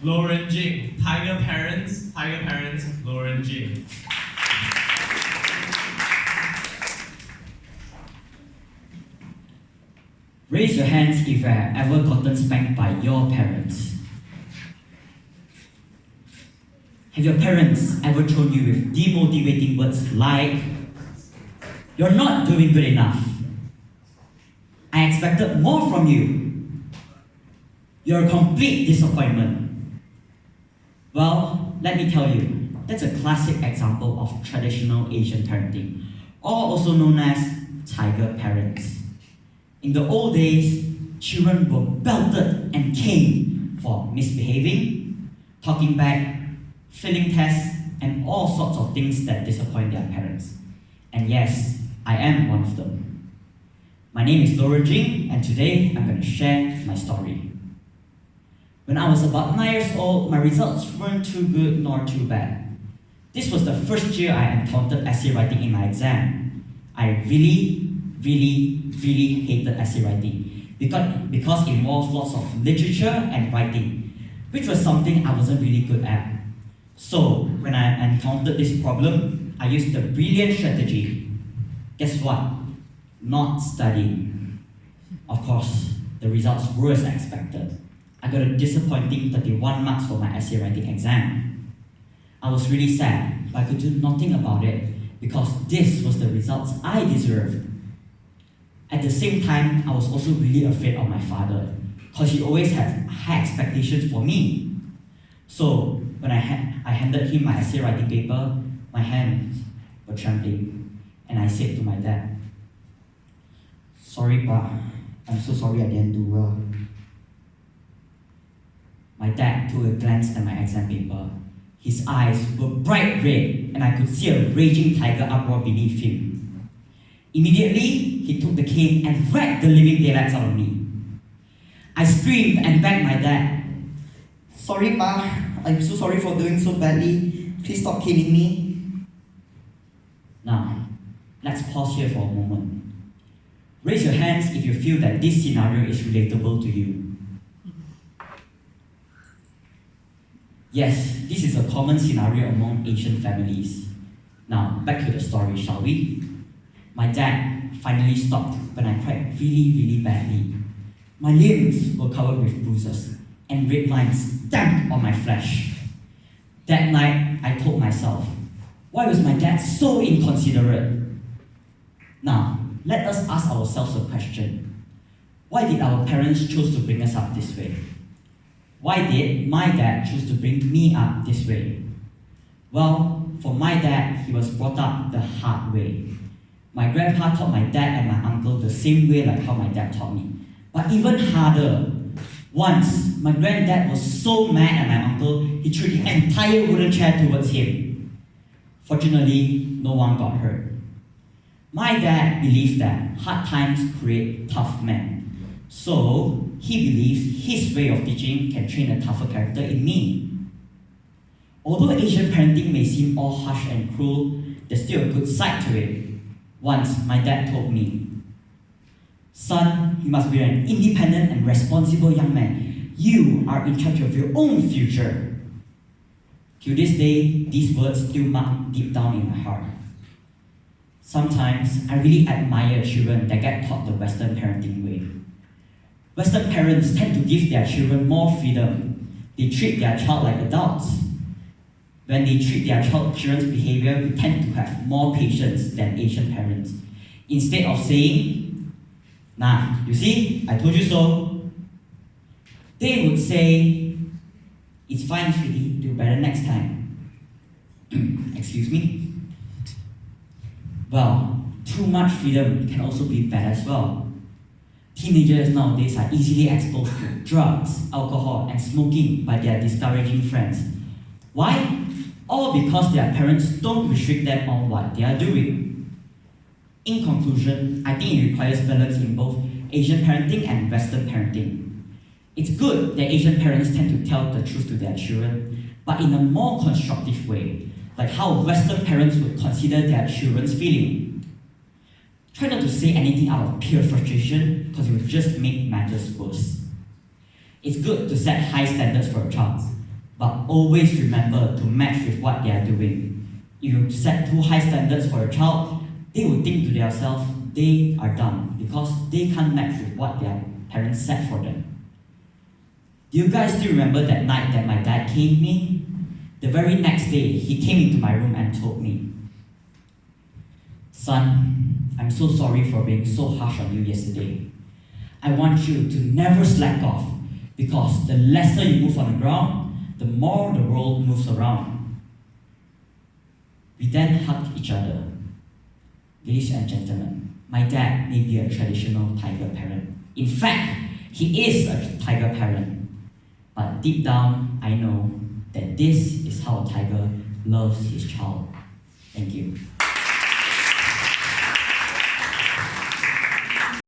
Ren Jin, Tiger parents, Ren Jin. Raise your hands if you have ever gotten spanked by your parents. Have your parents ever thrown you with demotivating words like, "You're not doing good enough. I expected more from you. You're a complete disappointment." Well, let me tell you, that's a classic example of traditional Asian parenting, or also known as tiger parents. In the old days, children were belted and caned for misbehaving, talking back, failing tests, and all sorts of things that disappoint their parents. And yes, I am one of them. My name is Ren Jin, and today I'm going to share my story. When I was about 9 years old, my results weren't too good nor too bad. This was the first year I encountered essay writing in my exam. I really hated essay writing because it involves lots of literature and writing, which was something I wasn't really good at. So when I encountered this problem, I used the brilliant strategy. Guess what? Not studying. Of course, the results were as expected. I got a disappointing 31 marks for my essay writing exam. I was really sad, but I could do nothing about it because this was the results I deserved. At the same time, I was also really afraid of my father because he always had high expectations for me. So when I handed him my essay writing paper, my hands were trembling, and I said to my dad, "Sorry, Pa, I'm so sorry I didn't do well." My dad took a glance at my exam paper. His eyes were bright red, and I could see a raging tiger uproar beneath him. Immediately, he took the cane and whacked the living daylights out of me. I screamed and begged my dad, "Sorry, Pa, I'm so sorry for doing so badly. Please stop caning me." Now, let's pause here for a moment. Raise your hands if you feel that this scenario is relatable to you. Yes, this is a common scenario among Asian families. Now, back to the story, shall we? My dad finally stopped when I cried really badly. My limbs were covered with bruises and red lines stamped on my flesh. That night, I told myself, why was my dad so inconsiderate? Now, let us ask ourselves a question. Why did our parents choose to bring us up this way? Why did my dad choose to bring me up this way? Well, for my dad, he was brought up the hard way. My grandpa taught my dad and my uncle the same way like how my dad taught me, but even harder. Once, my granddad was so mad at my uncle, he threw the entire wooden chair towards him. Fortunately, no one got hurt. My dad believes that hard times create tough men. So, he believes his way of teaching can train a tougher character in me. Although Asian parenting may seem all harsh and cruel, there's still a good side to it. Once, my dad told me, "Son, you must be an independent and responsible young man. You are in charge of your own future." To this day, these words still mark deep down in my heart. Sometimes, I really admire children that get taught the Western parenting way. Western parents tend to give their children more freedom. They treat their child like adults. When they treat their children's behavior, we tend to have more patience than Asian parents. Instead of saying, "Nah, you see, I told you so," they would say, "It's fine, sweetie, do better next time." Excuse me? Well, too much freedom can also be bad as well. Teenagers nowadays are easily exposed to drugs, alcohol, and smoking by their discouraging friends. Why? All because their parents don't restrict them on what they are doing. In conclusion, I think it requires balance in both Asian parenting and Western parenting. It's good that Asian parents tend to tell the truth to their children, but in a more constructive way, like how Western parents would consider their children's feeling. Try not to say anything out of pure frustration because it will just make matters worse. It's good to set high standards for a child, but always remember to match with what they are doing. If you set too high standards for your child, they will think to themselves they are dumb because they can't match with what their parents set for them. Do you guys still remember that night that my dad caned me? The very next day, he came into my room and told me, "Son, I'm so sorry for being so harsh on you yesterday. I want you to never slack off because the lesser you move on the ground, the more the world moves around." We then hugged each other. Ladies and gentlemen, my dad may be a traditional tiger parent. In fact, he is a tiger parent. But deep down, I know that this is how a tiger loves his child. Thank you.